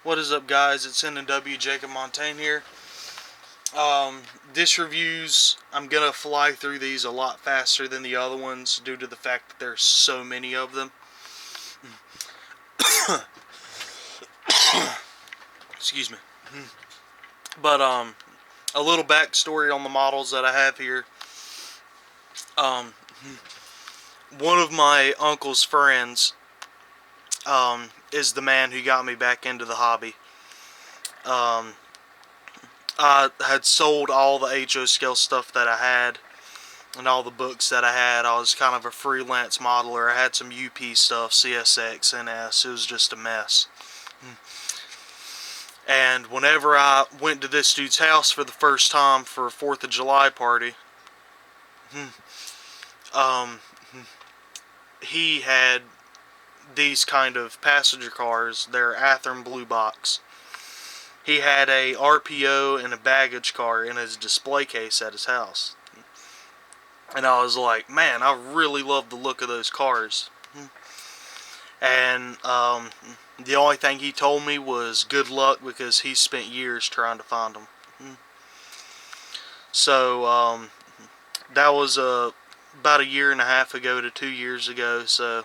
What is up, guys? It's NW Jacob Montaigne here. This reviews, I'm gonna fly through these a lot faster than the other ones due to the fact that there's so many of them. Excuse me. But a little backstory on the models that I have here. One of my uncle's friends is the man who got me back into the hobby. I had sold all the HO scale stuff that I had and all the books that I had. I was kind of a freelance modeler. I had some UP stuff, CSX, NS. It was just a mess. And whenever I went to this dude's house for the first time for a 4th of July party, he had these kind of passenger cars. They're athearn blue box. He had a RPO and a baggage car in his display case at his house. And I was like, man, I really love the look of those cars. And the only thing he told me was good luck because he spent years trying to find them. So that was about a year and a half ago to 2 years ago. So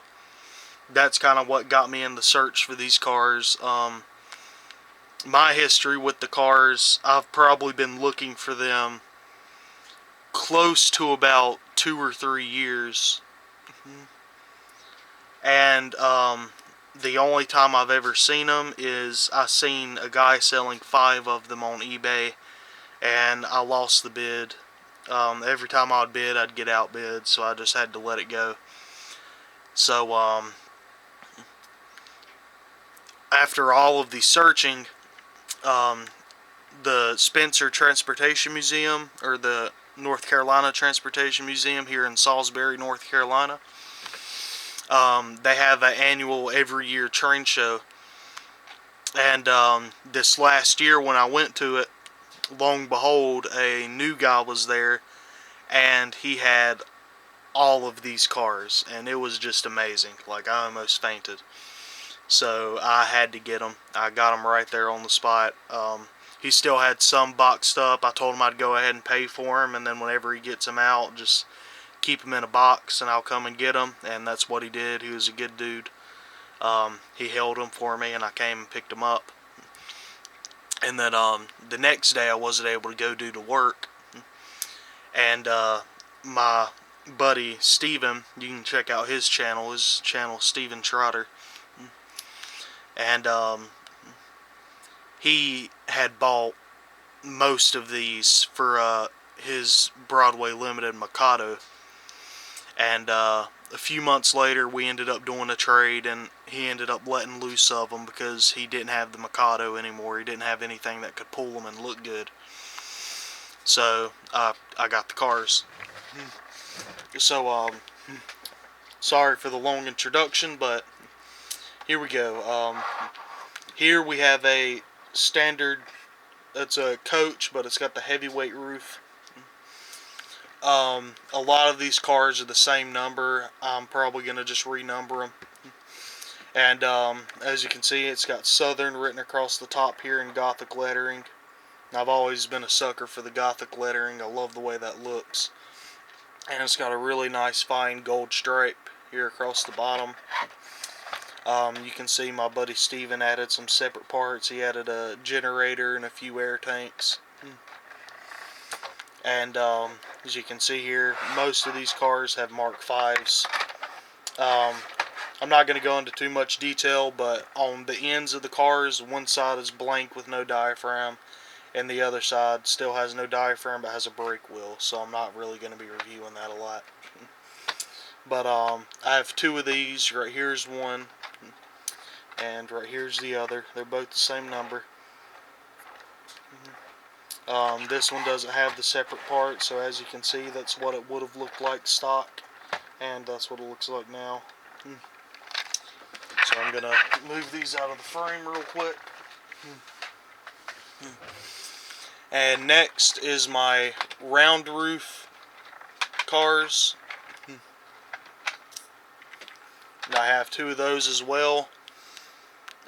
that's kind of what got me in the search for these cars. My history with the cars, I've probably been looking for them close to about 2 or 3 years. And the only time I've ever seen them is I seen a guy selling 5 of them on eBay, and I lost the bid. Every time I would bid, I'd get outbid, so I just had to let it go. So after all of the searching, the Spencer Transportation Museum, or the North Carolina Transportation Museum here in Salisbury, North Carolina, they have an annual every year train show. And this last year when I went to it, lo and behold, a new guy was there, and he had all of these cars, and it was just amazing. Like, I almost fainted. So I had to get them. I got them right there on the spot. He still had some boxed up. I told him I'd go ahead and pay for them, and then whenever he gets them out, just keep them in a box and I'll come and get them. And that's what he did. He was a good dude. He held them for me, and I came and picked them up. And then the next day I wasn't able to go due to work. And my buddy Steven, you can check out his channel Steven Trotter. And he had bought most of these for his Broadway Limited Mikado. And a few months later, we ended up doing a trade, and he ended up letting loose of them because he didn't have the Mikado anymore. He didn't have anything that could pull them and look good. So I got the cars. So sorry for the long introduction, but here we go. Here we have a standard, it's a coach, but it's got the heavyweight roof. A lot of these cars are the same number. I'm probably going to just renumber them. And as you can see, it's got Southern written across the top here in Gothic lettering. I've always been a sucker for the Gothic lettering. I love the way that looks. And it's got a really nice fine gold stripe here across the bottom. You can see my buddy Steven added some separate parts. He added a generator and a few air tanks. And as you can see here, most of these cars have Mark V's. I'm not going to go into too much detail, but on the ends of the cars, one side is blank with no diaphragm, and the other side still has no diaphragm but has a brake wheel, so I'm not really going to be reviewing that a lot. But I have 2 of these. Right here's one, and right here's the other. They're both the same number. This one doesn't have the separate parts, so as you can see, that's what it would have looked like stock, and that's what it looks like now. So I'm going to move these out of the frame real quick. And next is my round roof cars. I have 2 of those as well.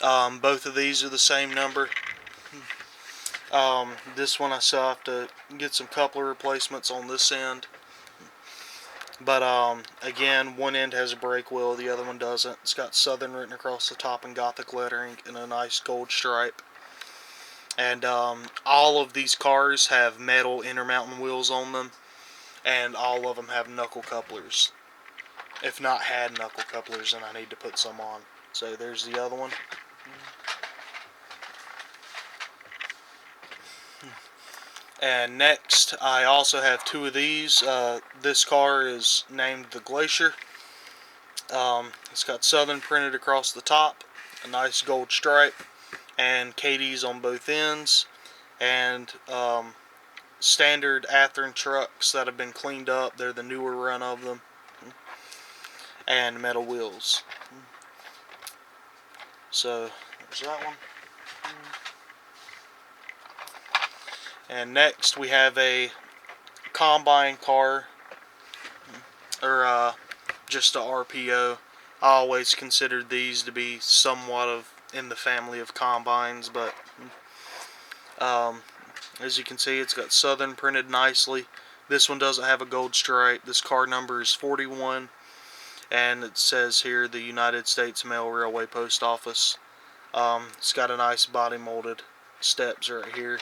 Both of these are the same number. This one I still have to get some coupler replacements on this end. But again, one end has a brake wheel, the other one doesn't. It's got Southern written across the top in Gothic lettering and a nice gold stripe. And all of these cars have metal intermountain wheels on them, and all of them have knuckle couplers. If not had knuckle couplers, then I need to put some on. So there's the other one. And next, I also have two of these. This car is named the Glacier. It's got Southern printed across the top, a nice gold stripe, and Katie's on both ends, and standard athearn trucks that have been cleaned up. They're the newer run of them, and metal wheels. So there's that one. And next we have a combine car, or just a RPO. I always considered these to be somewhat of in the family of combines, but as you can see, it's got Southern printed nicely. This one doesn't have a gold stripe. This car number is 41, and it says here the United States Mail Railway Post Office. It's got a nice body molded steps right here.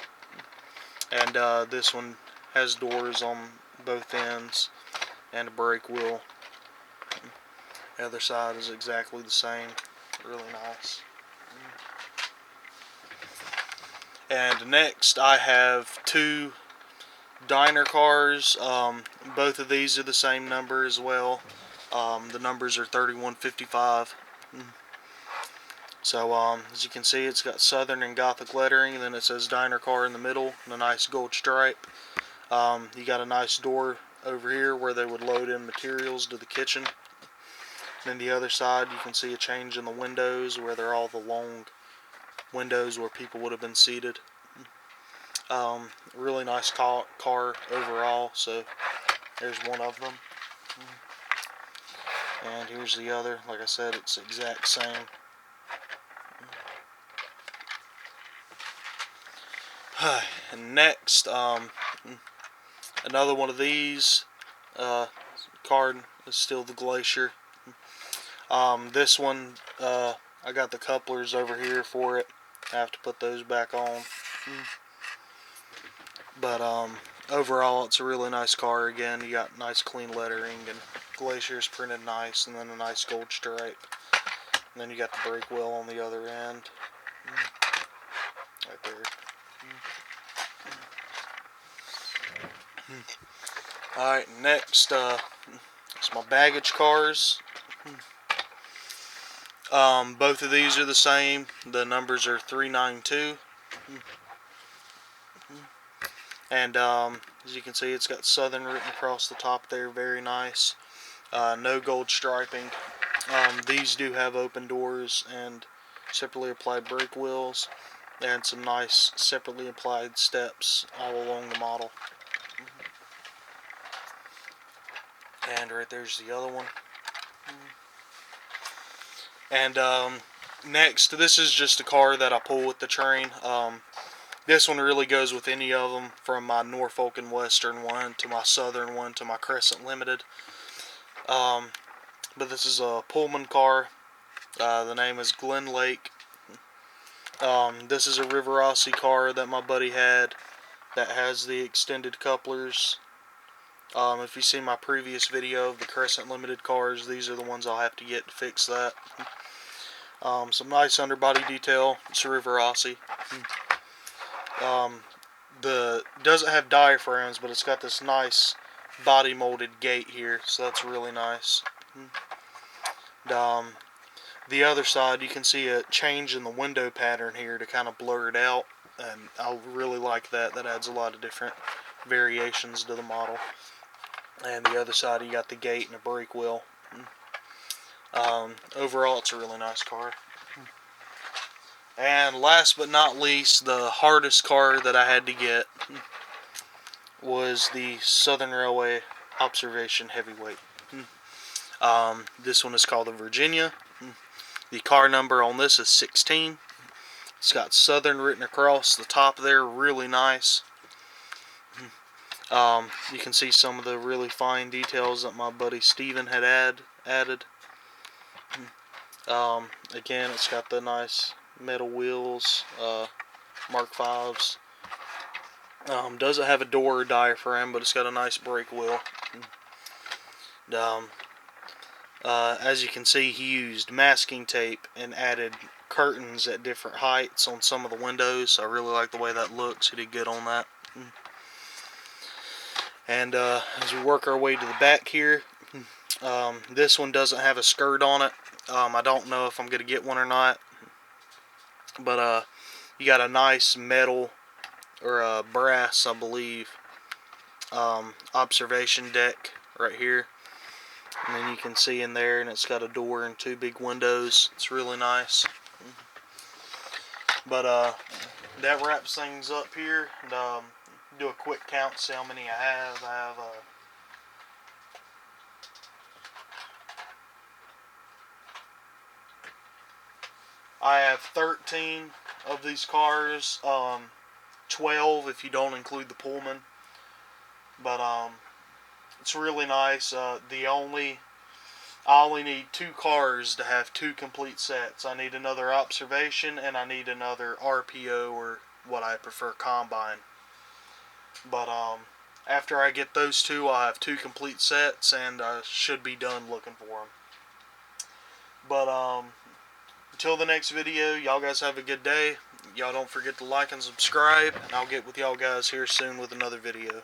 And this one has doors on both ends and a brake wheel. The other side is exactly the same. Really nice. And next I have two diner cars. Both of these are the same number as well. The numbers are 3155. So as you can see, it's got Southern and Gothic lettering, and then it says diner car in the middle and a nice gold stripe. You got a nice door over here where they would load in materials to the kitchen. And then the other side, you can see a change in the windows where they're all the long windows where people would have been seated. Really nice car overall. So there's one of them. And here's the other. Like I said, it's the exact same. And next, another one of these. Card is still the Glacier. This one, I got the couplers over here for it. I have to put those back on. But overall, it's a really nice car. Again, you got nice clean lettering, and Glacier's printed nice, and then a nice gold stripe. And then you got the brake wheel on the other end. Right there. Alright, next, it's my baggage cars. Both of these are the same. The numbers are 392. And as you can see, it's got Southern written across the top there. Very nice. No gold striping. These do have open doors and separately applied brake wheels, and some nice separately applied steps all along the model. And right there's the other one. And next, this is just a car that I pull with the train. This one really goes with any of them, from my Norfolk and Western one to my Southern one to my Crescent Limited. But this is a Pullman car. The name is Glen Lake. This is a Riverossi car that my buddy had that has the extended couplers. If you see my previous video of the Crescent Limited cars, these are the ones I'll have to get to fix that. Some nice underbody detail. It's a Riverossi. Doesn't have diaphragms, but it's got this nice body molded gate here, so that's really nice. And, the other side, you can see a change in the window pattern here to kind of blur it out, and I really like that. That adds a lot of different variations to the model. And the other side, you got the gate and a brake wheel. Overall, it's a really nice car. And last but not least, the hardest car that I had to get was the Southern Railway Observation Heavyweight. This one is called the Virginia. The car number on this is 16. It's got Southern written across the top there, really nice. You can see some of the really fine details that my buddy Steven had added. Again, it's got the nice metal wheels, Mark V's. Doesn't have a door or diaphragm, but it's got a nice brake wheel. As you can see, he used masking tape and added curtains at different heights on some of the windows. I really like the way that looks. He did good on that. And as we work our way to the back here, this one doesn't have a skirt on it. I don't know if I'm going to get one or not. But you got a nice metal, or brass, I believe, observation deck right here. And then you can see in there, and it's got a door and 2 big windows. It's really nice. But that wraps things up here. And do a quick count, see how many I have. I have 13 of these cars. 12 if you don't include the Pullman. But it's really nice. I only need 2 cars to have 2 complete sets. I need another observation, and I need another RPO, or what I prefer, combine. But after I get those 2, I'll have 2 complete sets, and I should be done looking for them. But until the next video, y'all guys have a good day. Y'all don't forget to like and subscribe, and I'll get with y'all guys here soon with another video.